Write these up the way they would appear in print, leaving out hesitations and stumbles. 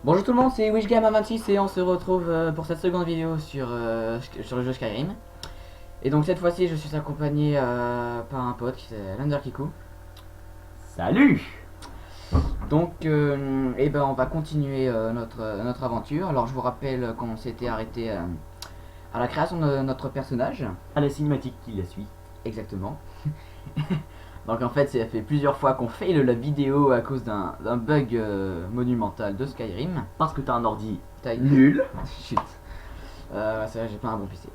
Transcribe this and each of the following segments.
Bonjour tout le monde, c'est WishGame26 et on se retrouve pour cette seconde vidéo sur le jeu Skyrim. Et donc cette fois-ci je suis accompagné par un pote qui s'appelle Lunderkiku. Salut. Donc on va continuer notre aventure. Alors je vous rappelle qu'on s'était arrêté à la création de notre personnage. À la cinématique qui la suit. Exactement. Donc en fait ça fait plusieurs fois qu'on fail la vidéo à cause d'un bug monumental de Skyrim. Parce que t'as un ordi Taille. nul. Chut. C'est vrai, j'ai pas un bon PC.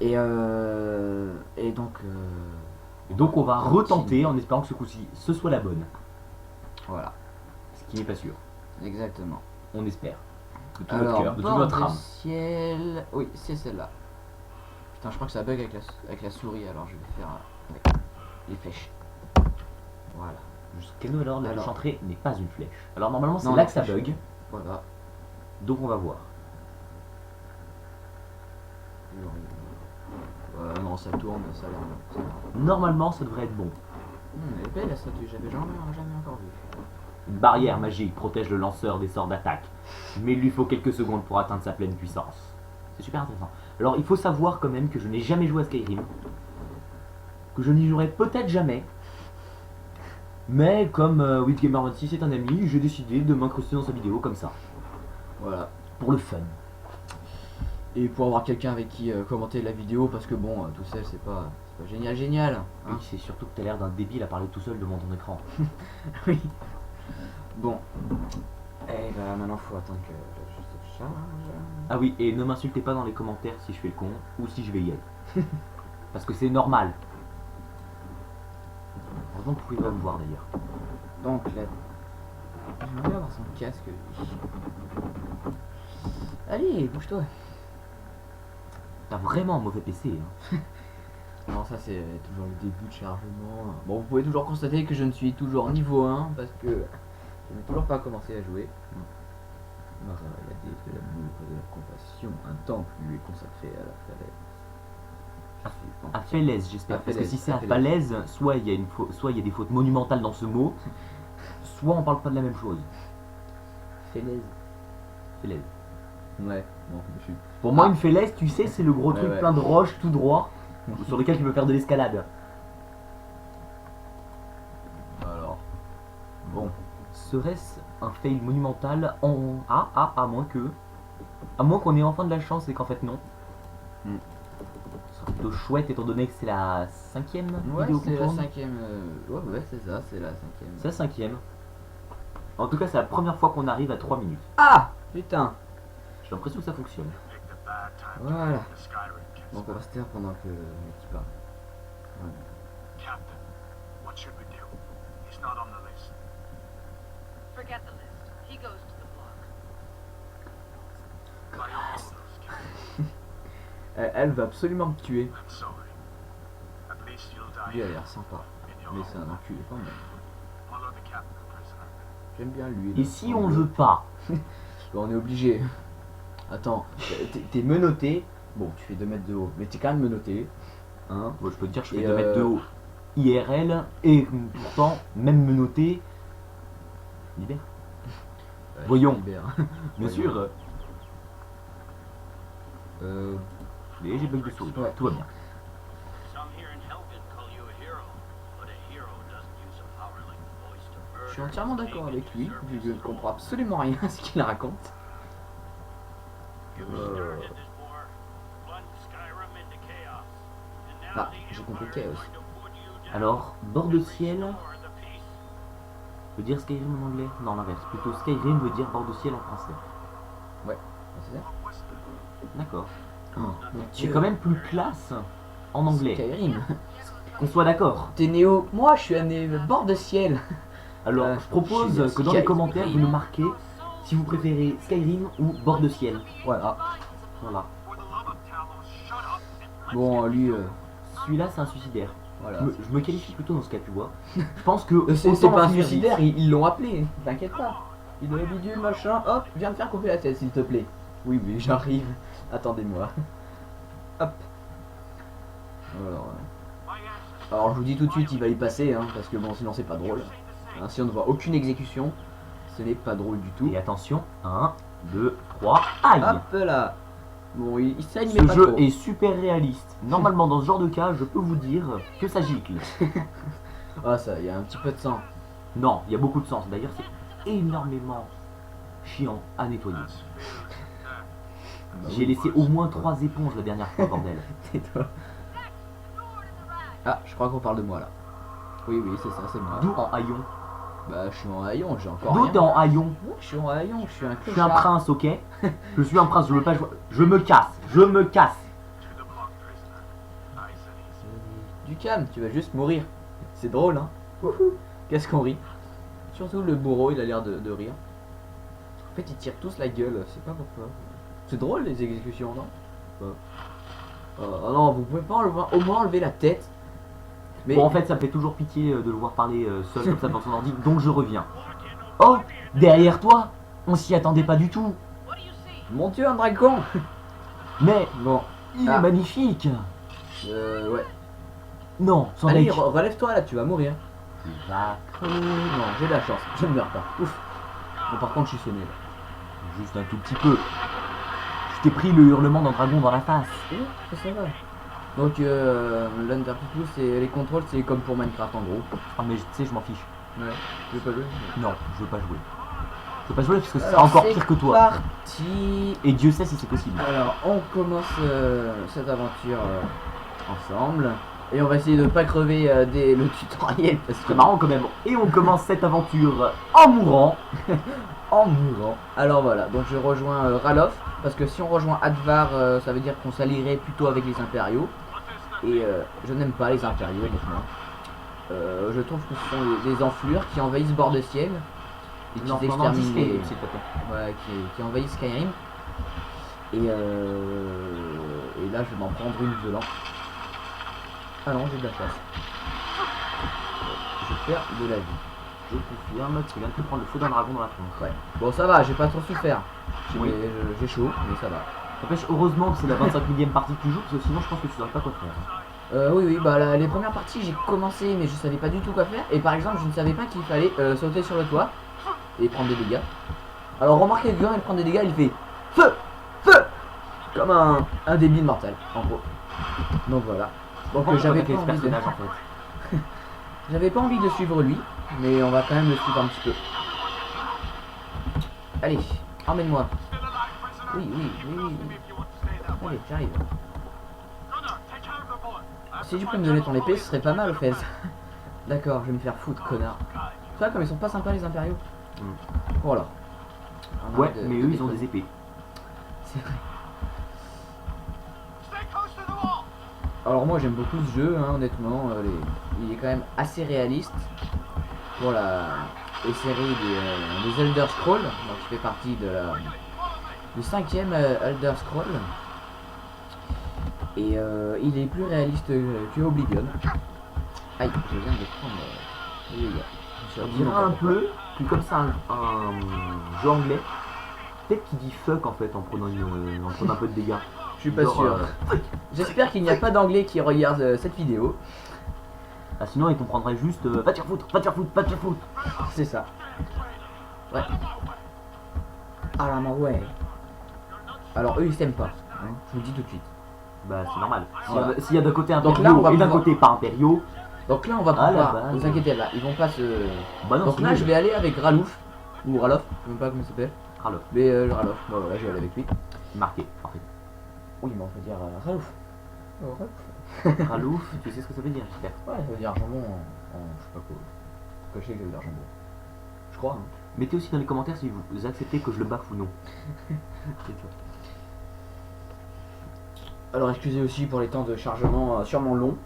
Et donc. Et donc on va retenter en espérant que ce coup-ci ce soit la bonne. Voilà. Ce qui n'est pas sûr. Exactement. On espère. De tout Alors, notre cœur, de toute bord notre de âme. ciel. Oui, c'est celle-là. Putain, je crois que ça bug avec la souris, alors je vais faire avec les flèches. Voilà. Jusqu'à nous alors, la Alors. touche entrée n'est pas une flèche. Alors normalement c'est Non, là la que ça flèche. bug. Voilà. Donc on va voir. Non, ça tourne, ça a l'air bien. Normalement ça devrait être bon. Elle est belle la statue, j'avais jamais encore vu. Une barrière magique protège le lanceur des sorts d'attaque. Mais il lui faut quelques secondes pour atteindre sa pleine puissance. C'est super intéressant. Alors il faut savoir quand même que je n'ai jamais joué à Skyrim. Que je n'y jouerai peut-être jamais. Mais comme WithGamer26 est un ami, j'ai décidé de m'incruster dans sa vidéo comme ça. Voilà. Pour le fun. Et pour avoir quelqu'un avec qui commenter la vidéo, parce que bon, tout seul c'est pas génial. Hein. Oui, c'est surtout que t'as l'air d'un débile à parler tout seul devant ton écran. Oui. Bon. Et bah maintenant faut attendre que je charge. Ah oui, et ne m'insultez pas dans les commentaires si je fais le con ou si je vais y aller. Parce que c'est normal. Heureusement que vous pouvez pas me voir d'ailleurs. Donc là. J'aimerais bien avoir son casque. Allez, bouge-toi. T'as vraiment un mauvais PC. Hein. Alors ça c'est toujours le début de chargement. Bon, vous pouvez toujours constater que je ne suis toujours niveau 1 parce que je n'ai toujours pas commencé à jouer. Alors, il y a de l'amour et de la compassion. Un temple lui est consacré à la falaise. À Falaise, j'espère. À Parce que Falaise, si c'est à à Falaise. Falaise, soit il y a des fautes monumentales dans ce mot, soit on parle pas de la même chose. Falaise. Falaise. Ouais, bon, je suis. Pour moi, une falaise, tu sais, c'est le gros truc ouais. plein de roches tout droit, sur lequel tu peux faire de l'escalade. Alors. Bon. Serait-ce un fail monumental à moins qu'on ait enfin de la chance et qu'en fait non. Ce serait plutôt chouette étant donné que c'est la 5ème Ouais, vidéo c'est qu'on la tourne. 5ème. Ouais, c'est ça, c'est la 5ème. C'est la 5ème. En tout cas, c'est la première fois qu'on arrive à 3 minutes. Ah putain. J'ai l'impression que ça fonctionne. Voilà. Donc on va se taire pendant que le mec il parle. Voilà. Captain, what should we do? He's not on the list. Forget the list. He goes to the block. By all those, Captain. Elle va absolument me tuer. I'm sorry. At least you'll die Lui a l'air sympa. in your Mais c'est un home. enculé quand même. Follow the captain, prisoner. J'aime bien lui. Et si on veut pas? Bon, on est obligé. Attends, t'es menotté. Bon, tu fais 2 mètres de haut, mais t'es quand même menotté. Hein. Bon, je peux te dire que je fais Et 2 mètres de haut IRL et pourtant, même me noter. Libère. Ouais, Voyons. libère. Bien sûr. Euh. Mais j'ai bug de souris. Ouais. Tout va bien. Some here in Helgen call you a hero, but a hero doesn't use a power like the voice to murder. Je suis entièrement d'accord avec lui, vu que je ne comprends absolument rien à ce qu'il raconte. You started this war, plunged Skyrim into chaos, and now Ah, the j'ai compris Empire is chaos. going to put you down Alors, bord de ciel and restore the peace. veut dire Skyrim en anglais? Non, l'inverse. Plutôt Skyrim veut dire bord de ciel en français. Ouais, c'est ça. D'accord. Mon C'est quand même plus classe en anglais. Skyrim. Qu'on soit d'accord. T'es néo. Moi, je suis un néo bord de ciel. Alors, je propose je suis que dans les Skyrim. commentaires, vous nous marquez si vous préférez Skyrim ou bord de ciel. Voilà. Voilà. For the love of Talos, shut up and Bon, lui, Celui-là, c'est un suicidaire. voilà. Je me qualifie plutôt dans ce cas, tu vois. Je pense que C'est autant pas un en finir suicidaire, vite. ils l'ont appelé. T'inquiète pas. Il est bidule, machin. Hop, viens me faire couper la tête, s'il te plaît. Oui, oui, j'arrive. Attendez-moi. Hop. Alors, je vous dis tout de suite, il va y passer, hein, parce que bon, sinon c'est pas drôle. Hein, si on ne voit aucune exécution, Ce n'est pas drôle du tout. Et attention, 1, 2, 3, aïe. Hop là. Bon, il saigne mais Ce pas jeu trop. est super réaliste. Normalement, dans ce genre de cas, je peux vous dire que ça gicle. Ah ça, il y a un petit peu de sang. Non, il y a beaucoup de sens. D'ailleurs, c'est énormément chiant à nettoyer. Bah J'ai oui. laissé au moins 3 éponges la dernière fois, bordel. Tais-toi. Ah, je crois qu'on parle de moi là. Oui, oui, c'est ça, c'est moi. D'où en haillon. Bah, je suis en haillon, j'ai encore D'où rien. t'es en haillon. Ouais, je suis en haillon, je suis un Je suis un clochard. prince, ok. Je suis un prince, je veux pas jouer. Je me casse, je me casse. To the block prisoner. Nice and easy. Du calme, tu vas juste mourir. C'est drôle, hein. Wouhou. Qu'est-ce qu'on rit. Surtout le bourreau, il a l'air de rire. En fait, ils tirent tous la gueule, je sais pas pourquoi. C'est drôle les exécutions, non? Oh non, vous pouvez pas au moins enlever la tête. Mais Bon, en fait, ça me fait toujours pitié de le voir parler seul comme ça devant son ordi, donc je reviens. Oh, derrière toi. On s'y attendait pas du tout. What do you see? mon dieu, un dragon. Mais Bon, il Ah. est magnifique. ouais. Non, son Allez, bec. relève-toi là, tu vas mourir. Il va Non, j'ai de la chance, je ne meurs pas. Ouf. Bon, par contre, je suis sonné là. juste un tout petit peu. Je t'ai pris le hurlement d'un dragon dans la face. Ça va. Donc, l'Underpeople, c'est les contrôles, c'est comme pour Minecraft en gros. Ah mais tu sais, je m'en fiche. Ouais. Tu veux pas jouer? Non, je veux pas jouer. Je veux pas jouer parce que c'est Alors, encore c'est pire que toi. Parti. Et Dieu sait si c'est possible. Alors, on commence cette aventure ensemble. Et on va essayer de pas crever dès le tutoriel parce que C'est marrant quand même. Et on commence cette aventure en mourant. en mourant. Alors voilà, donc je rejoins Ralof parce que si on rejoint Advar, ça veut dire qu'on s'allierait plutôt avec les impériaux. Et je n'aime pas les impériaux, honnêtement. Je trouve que ce sont des enflures qui envahissent bord de ciel et qui Non, pendant exterminent Disney, les- s'il te plaît. ouais, qui envahissent Skyrim. Et là, je vais m'en prendre une violente. Ah non, j'ai de la chasse. Je perds de la vie. Je confirme, tu viens de te prendre le feu d'un dragon dans la tronche. Ouais. Bon, ça va, j'ai pas trop souffert. Oui. J'ai chaud, mais ça va. N'empêche, heureusement que c'est la 25 millième partie que tu joues, parce que sinon je pense que tu saurais pas quoi faire. Oui, bah les premières parties j'ai commencé mais je savais pas du tout quoi faire. Et par exemple je ne savais pas qu'il fallait sauter sur le toit et prendre des dégâts. Alors remarquez que quand il prend des dégâts il fait feu, feu, comme un débile mortel en gros. Donc voilà. Donc j'avais pas, ce envie de... personnage en fait. j'avais pas envie de suivre lui, mais on va quand même le suivre un petit peu. Allez, emmène-moi. Still alive, prisoner? Oui, oui, oui, oui, oui. If you want to stay that way. Allez, j'arrive. Gunnar, take care of the bullet. I have Si to tu peux find me donner General ton épée, ce Foley. serait pas mal au fait. D'accord, je vais me faire foutre, connard. God, Tu vois comme ils sont pas sympas les impériaux. Voilà. On Ouais, arrête de- mais de eux ils ont déconner. des épées. C'est vrai. Stay close to the wall. Alors moi j'aime beaucoup ce jeu, hein, honnêtement. Il est quand même assez réaliste pour les séries des Elder Scrolls. Donc il fait partie du 5e Elder Scroll. Et il est plus réaliste que Oblivion. Aïe, je viens de prendre les dégâts. Je On suis dirait absolument un pas peu que comme ça un jeu anglais. Peut-être qu'il dit fuck en fait en prenant un peu de dégâts. Je suis pas Genre, sûr. J'espère qu'il n'y a pas d'anglais qui regarde cette vidéo. Ah, sinon il comprendrait juste va te faire foutre, va te faire foutre, va te faire foutre. C'est ça. Ouais. Ah la ouais. Alors eux ils s'aiment pas. Hein, je vous le dis tout de suite. Bah c'est normal. Voilà. S'il y a d'un côté Donc impériaux là, on va et d'un pouvoir- côté pas impériaux, Donc là on va Ah, pouvoir. la base. Vous inquiétez pas, ils vont pas se. bah non Donc c'est là nul. je vais aller avec Ralouf. Ou Ralof, je sais même pas comment il s'appelle. Ralof, Mais Ralof, bon voilà, je vais aller avec lui. marqué, parfait. Oui mais on peut dire Ralouf. Oh, Ralouf. Ralouf, tu sais ce que ça veut dire j'espère. Ouais, ça veut dire jambon en je sais pas quoi. En tout cas, je sais que ça veut dire jambon. Je crois. Hein. Mettez aussi dans les commentaires si vous acceptez que je le baffe ou non. Alors excusez aussi pour les temps de chargement sûrement longs.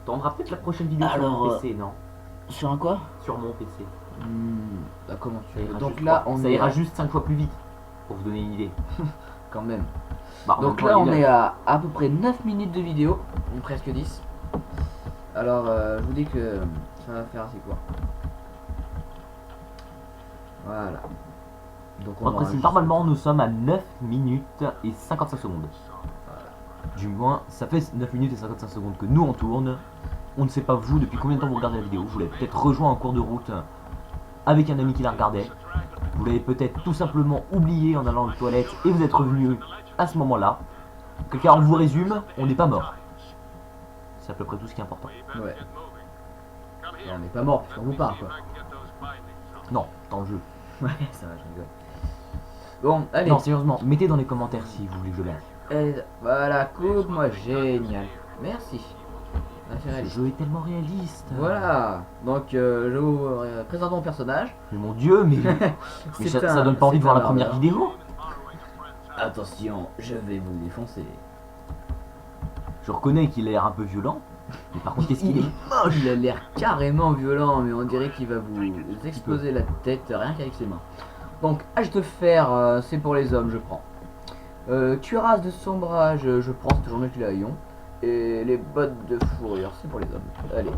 T'en peut-être la prochaine vidéo sur Alors, mon PC, non? Sur un quoi? Sur mon PC. Bah comment tu Ça veux. ira Donc juste là trois- on ça est ira à- juste 5 fois plus vite. Pour vous donner une idée. quand même. Bah, en Donc même là temps, on il est à peu près 9 minutes de vidéo, presque 10. Alors je vous dis que ça va faire assez court. Voilà. Donc On précise, normalement nous sommes à 9 minutes et 55 secondes. Du moins, ça fait 9 minutes et 55 secondes que nous on tourne. On ne sait pas vous depuis combien de temps vous regardez la vidéo. Vous l'avez peut-être rejoint en cours de route avec un ami qui la regardait. Vous l'avez peut-être tout simplement oublié en allant aux toilettes et vous êtes revenu à ce moment-là. Car on vous résume, on n'est pas mort. C'est à peu près tout ce qui est important. Ouais. Et on n'est pas mort puisqu'on vous parle quoi. Non, dans le jeu. Ouais, ça va, je rigole. Bon, allez. Non, sérieusement, mettez dans les commentaires si vous voulez que je l'aide. Voilà, coupe-moi, génial. Merci. On a fait Ce réaliste. jeu est tellement réaliste. Voilà. Donc, je vous présente mon personnage. Mais mon dieu, mais C'est ça donne pas envie de voir la première lardeur. vidéo. Attention, je vais vous défoncer. Je reconnais qu'il a l'air un peu violent. Mais par contre, qu'est-ce qu'il est moche. Il a l'air carrément violent, mais on dirait qu'il va vous exploser la tête rien qu'avec ses mains. Donc, âge de fer, c'est pour les hommes, je prends. Cuirasse de sombrage, je prends, c'est toujours mieux que les haillons. Et les bottes de fourrure, c'est pour les hommes. Allez.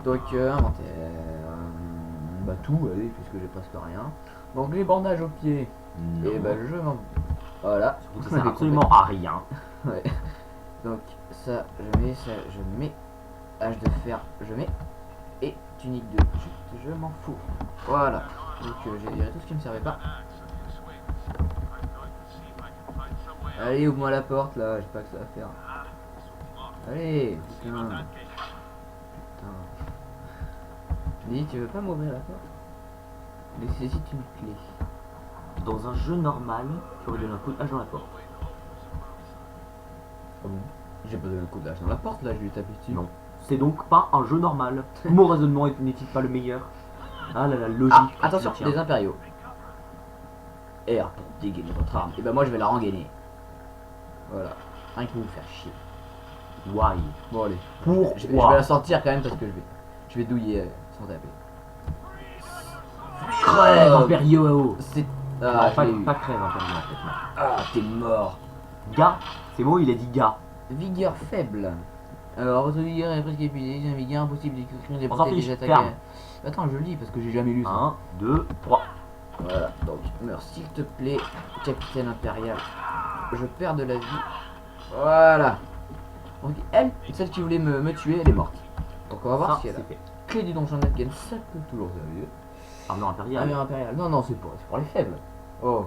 Donc, inventaire. Bah, tout, allez, puisque j'ai presque rien. Donc, les bandages aux pieds. Non. Et bah, je m'en. Voilà. Surtout que ça sert absolument à rien. Ouais. Donc ça, je mets hache de fer, je mets et tunique de chute, je m'en fous. Voilà. Donc j'ai viré tout ce qui me servait pas. Allez, ouvre-moi la porte là, je sais pas que ça va faire. Allez, putain. Putain. Dis, tu veux pas m'ouvrir la porte? Nécessite une clé. Dans un jeu normal, tu aurais donné un coup de hache dans la porte. Ah bon? J'ai pas donné un coup de hache dans la porte là, je lui ai tapé dessus. Non. C'est donc pas un jeu normal. Mon raisonnement n'est-il pas le meilleur? Ah là là, logique. Ah, attention, Tiens. des impériaux. R pour dégainer votre arme. Et ben moi je vais la rengainer. Voilà. Rien que pour vous faire chier. Why? Bon allez. Pourquoi? Je vais la sortir quand même parce que je vais douiller sans taper. Crève, impériaux. C'est. Non, Ah, pas, je l'ai eu. pas crève, impériaux en fait. Non. Ah, t'es mort. Gars, c'est moi, il a dit gars. Vigueur faible. Alors, votre vigueur est presque épuisée. J'ai une vigueur impossible d'écrire des On s'en portées fiche, des attaques. ferme. Attends, je lis parce que j'ai jamais lu ça. 1, 2, 3. Voilà, donc, meurs s'il te plaît, capitaine impérial. Je perds de la vie. Voilà. Donc, elle, celle qui voulait me tuer, elle est morte. Donc, on va voir Ça, si elle a. c'est fait. Clé du donjon d'Adgen, ça peut toujours servir. Armure impériale. Armure impériale. Non, non, c'est pour les faibles. Oh.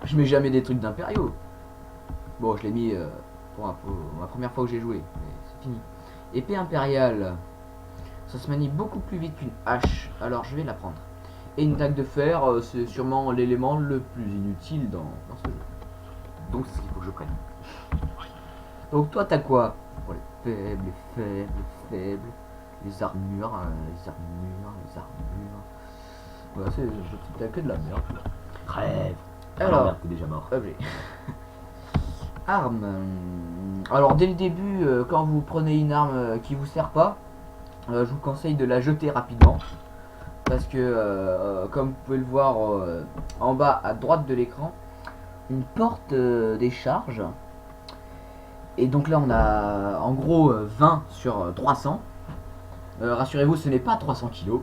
Je mets jamais des trucs d'impériaux. Bon, je l'ai mis pour ma première fois que j'ai joué, mais c'est fini. Épée impériale. Ça se manie beaucoup plus vite qu'une hache, alors je vais la prendre. Et une dague de fer, c'est sûrement l'élément le plus inutile dans ce jeu. Donc c'est ce qu'il faut que je prenne. Donc toi t'as quoi? Pour les faibles, les faibles, les faibles. Les armures, les armures, les armures. Voilà, t'as que de la merde. Crève. Alors, merde, t'es déjà mort. objet. Arme. Alors dès le début, quand vous prenez une arme qui vous sert pas, je vous conseille de la jeter rapidement. Parce que, comme vous pouvez le voir en bas à droite de l'écran, une porte décharge. Et donc là on a en gros 20 sur 300. Rassurez-vous, ce n'est pas 300 kilos.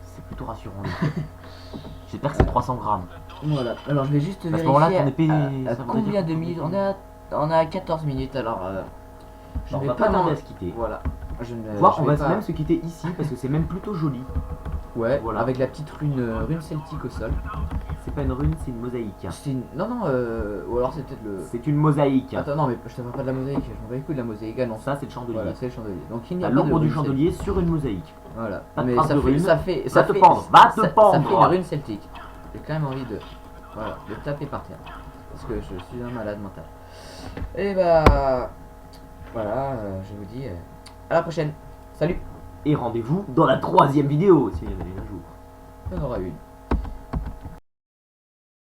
C'est plutôt rassurant. J'espère que c'est 300 grammes. Voilà, alors je vais juste À ce moment-là, vérifier ton épée, à ça voudrait combien dire de que minutes ton on a 14 minutes, alors je On vais va pas pas m'en... tarder à se quitter. Voilà. Je ne, Voir, je on vais va pas- même se quitter ici parce que c'est même plutôt joli. Ouais, Voilà. avec la petite rune celtique au sol. C'est pas une rune, c'est une mosaïque. C'est une... Non, non, ou alors c'est peut-être le... C'est une mosaïque. Attends, non, mais je te parle pas de la mosaïque, je m'en bats les couilles de la mosaïque. Ah non, Ça, c'est le chandelier. voilà, c'est le chandelier. Donc il n'y a T'as pas de l'ombre du rune chandelier sur une mosaïque. celtique. Voilà. Pas de Mais trace ça de fait, rune. ça fait... Va Ça te fait... pendre, va te ça pendre. fait une rune celtique. J'ai quand même envie de... Voilà, de taper par terre. Parce que je suis un malade mental. Et bah... Voilà, je vous dis... à la prochaine. Salut. Et rendez-vous dans la 3e vidéo, si il y en a une un jour. Il y en aura une.